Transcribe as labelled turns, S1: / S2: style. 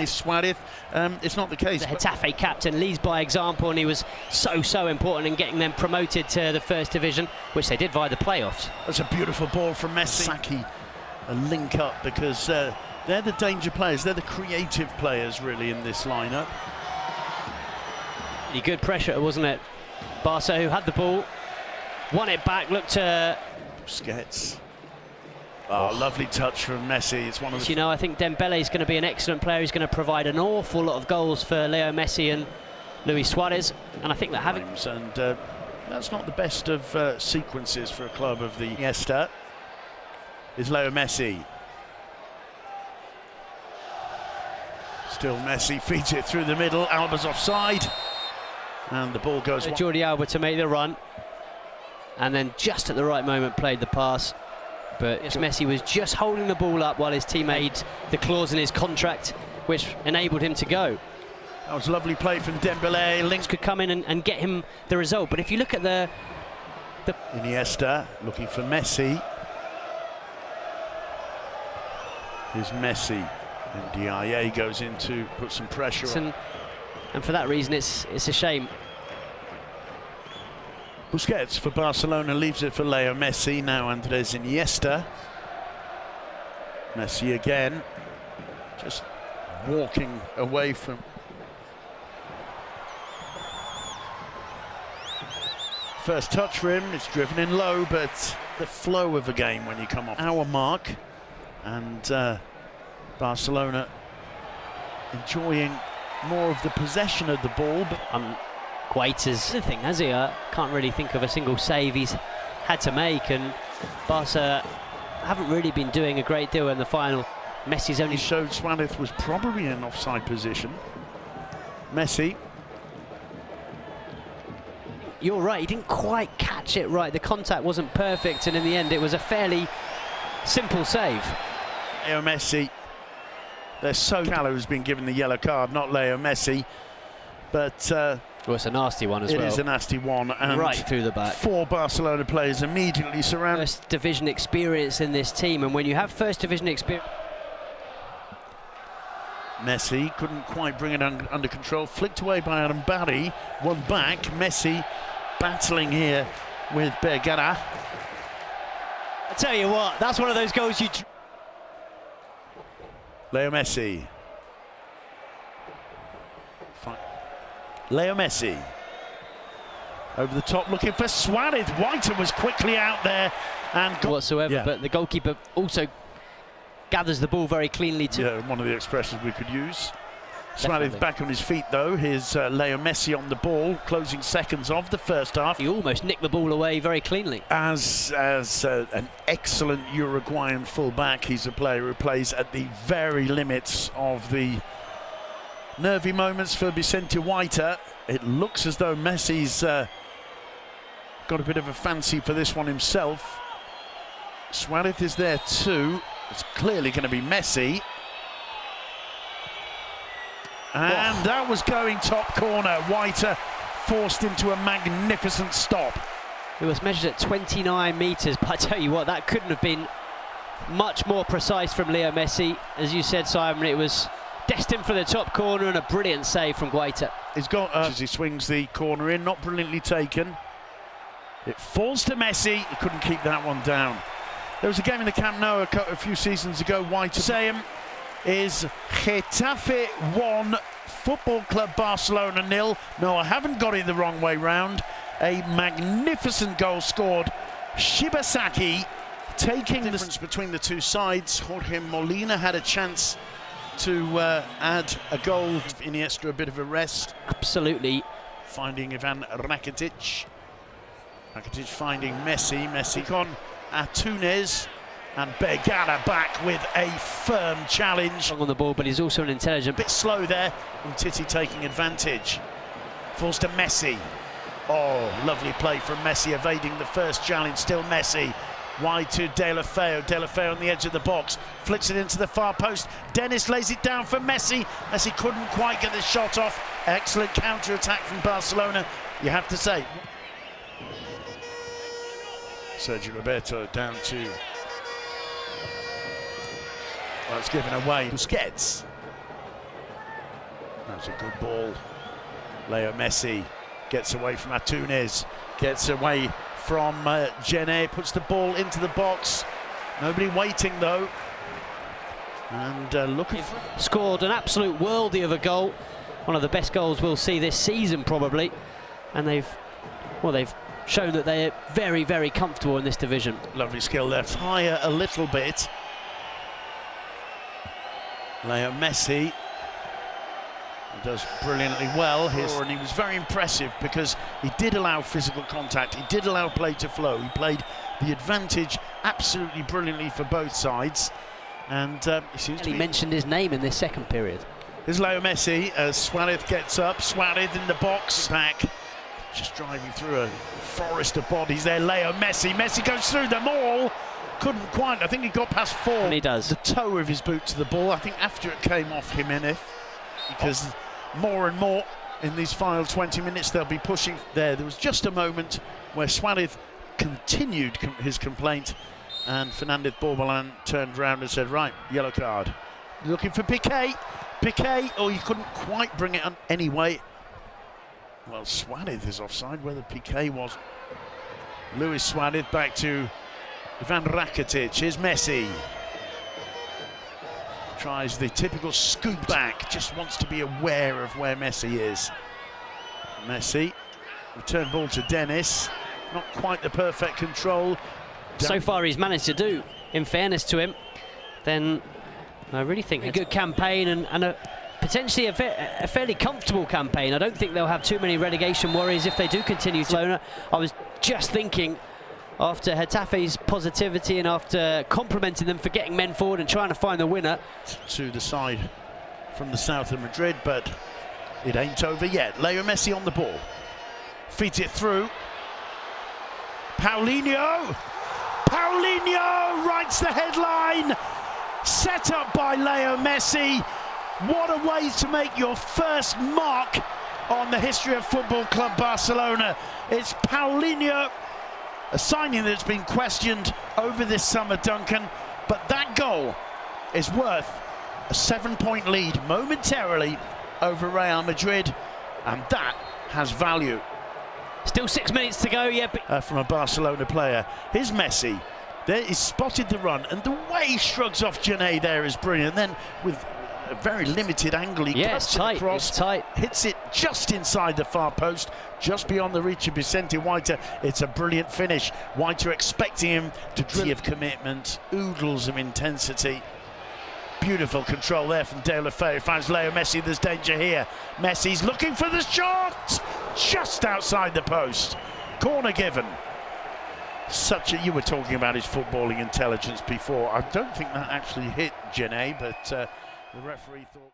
S1: Suarez, it's not the case.
S2: The Getafe captain leads by example, and he was so important in getting them promoted to the first division, which they did via the playoffs.
S1: That's a beautiful ball from Messi. Saki, a link up, because they're the danger players, they're the creative players really in this lineup.
S2: Really good pressure, wasn't it? Barca, who had the ball, won it back, looked to
S1: Busquets. Oh, lovely touch from Messi. It's one of the...
S2: You know, I think Dembele is going to be an excellent player. He's going to provide an awful lot of goals for Leo Messi and Luis Suarez. And I think that having...
S1: And that's not the best of sequences for a club of the Iniesta. Is Leo Messi. Still Messi feeds it through the middle. Alba's offside. And the ball goes...
S2: Jordi Alba to make the run. And then just at the right moment played the pass. But Messi was just holding the ball up while his team made the clause in his contract, which enabled him to go.
S1: That was a lovely play from Dembele.
S2: Links could come in and get him the result. But if you look at the
S1: Iniesta looking for Messi. Here's Messi. And DIA goes in to put some pressure on.
S2: And for that reason, it's a shame.
S1: Busquets for Barcelona leaves it for Leo Messi. Now Andres Iniesta. Messi again. Just walking away from... First touch for him, it's driven in low, but the flow of the game when you come off our mark. And Barcelona enjoying more of the possession of the ball. But
S2: Guaita's the thing, has he? Can't really think of a single save he's had to make, and Barca haven't really been doing a great deal in the final. Messi's only
S1: showed Suarez was probably in an offside position. Messi.
S2: You're right, he didn't quite catch it right. The contact wasn't perfect, and in the end it was a fairly simple save.
S1: Leo Messi. They're so... Callo has been given the yellow card, not Leo Messi. But...
S2: well, it's a nasty one as well.
S1: It is a nasty one. And
S2: right through the back.
S1: 4 Barcelona players immediately surround.
S2: First division experience in this team, and when you have first division experience...
S1: Messi couldn't quite bring it under control. Flicked away by Adam Barry. One back. Messi battling here with Bergara.
S2: I tell you what, that's one of those goals you...
S1: Leo Messi. Leo Messi. Over the top looking for Suarez. Whiter was quickly out there. And
S2: whatsoever, but the goalkeeper also gathers the ball very cleanly too.
S1: Yeah, one of the expressions we could use. Suarez back on his feet though. Here's Leo Messi on the ball, closing seconds of the first half.
S2: He almost nicked the ball away very cleanly.
S1: As an excellent Uruguayan fullback, he's a player who plays at the very limits of the nervy moments for Vicente Whiter. It looks as though Messi's got a bit of a fancy for this one himself. Suarez is there too. It's clearly going to be Messi. And that was going top corner. Whiter forced into a magnificent stop.
S2: It was measured at 29 metres, but I tell you what, that couldn't have been much more precise from Leo Messi. As you said, Simon, it was destined for the top corner, and a brilliant save from Guaita.
S1: He's got as he swings the corner in, not brilliantly taken. It falls to Messi. He couldn't keep that one down. There was a game in the Camp Nou a few seasons ago. White Sayem is Getafe 1, Football Club Barcelona 0. No, I haven't got it the wrong way round. A magnificent goal scored. Shibasaki taking the difference between the two sides. Jorge Molina had a chance to add a goal. Iniesta a bit of a rest.
S2: Absolutely.
S1: Finding Ivan Rakitic. Rakitic finding Messi. Messi on Antunes. And Bergara back with a firm challenge.
S2: On the ball, but he's also an intelligent.
S1: Bit slow there. And Titi taking advantage. Falls to Messi. Oh, lovely play from Messi, evading the first challenge. Still Messi. Wide to De La Feo. De La Feo on the edge of the box. Flicks it into the far post. Dennis lays it down for Messi. Messi couldn't quite get the shot off. Excellent counter-attack from Barcelona, you have to say. Sergio Roberto down to Well, it's given away. Busquets. That's a good ball. Leo Messi gets away from Antunes, gets away from Getafe, puts the ball into the box. Nobody waiting though. And looking for...
S2: Scored an absolute worldie of a goal. One of the best goals we'll see this season probably. And they've shown that they're very, very comfortable in this division.
S1: Lovely skill there. Higher a little bit. Leo Messi does brilliantly well. And he was very impressive because he did allow physical contact. He did allow play to flow. He played the advantage absolutely brilliantly for both sides. And he seems to be...
S2: mentioned his name in this second period.
S1: Here's Leo Messi as Suarez gets up. Suarez in the box. Back. Just driving through a forest of bodies there. Leo Messi. Messi goes through them all. Couldn't quite. I think he got past 4.
S2: And he does.
S1: The toe of his boot to the ball. I think after it came off Jimenez, because more and more in these final 20 minutes they'll be pushing there. There was just a moment where Suarez continued his complaint, and Fernandez Borbalán turned around and said, right, yellow card. Looking for Piqué. Piqué, oh, he couldn't quite bring it on anyway. Well, Suarez is offside, whether Piqué was. Luis Suarez back to Ivan Rakitic. Here's Messi. Tries the typical scoop back, just wants to be aware of where Messi is. Messi, return ball to Dennis. Not quite the perfect control.
S2: So far he's managed to do, in fairness to him. Then I really think a good campaign and potentially a fairly comfortable campaign. I don't think they'll have too many relegation worries if they do continue to. I was just thinking, after Getafe's positivity and after complimenting them for getting men forward and trying to find the winner.
S1: To the side from the south of Madrid, but it ain't over yet. Leo Messi on the ball. Feeds it through. Paulinho! Paulinho writes the headline. Set up by Leo Messi. What a way to make your first mark on the history of Football Club Barcelona. It's Paulinho, a signing that's been questioned over this summer, Duncan, but that goal is worth a 7-point lead momentarily over Real Madrid, and that has value.
S2: Still 6 minutes to go, yeah.
S1: From a Barcelona player. Here's Messi. There, he's spotted the run, and the way he shrugs off Getafe there is brilliant. Then with a very limited angle, he cuts it across,
S2: tight.
S1: Hits it just inside the far post, just beyond the reach of Vicente Whiter. It's a brilliant finish. Whiter expecting him to drill of commitment, oodles of intensity. Beautiful control there from De La Feu. Finds Leo Messi. There's danger here. Messi's looking for the shot, just outside the post. Corner given. You were talking about his footballing intelligence before. I don't think that actually hit Getafe, but the referee thought...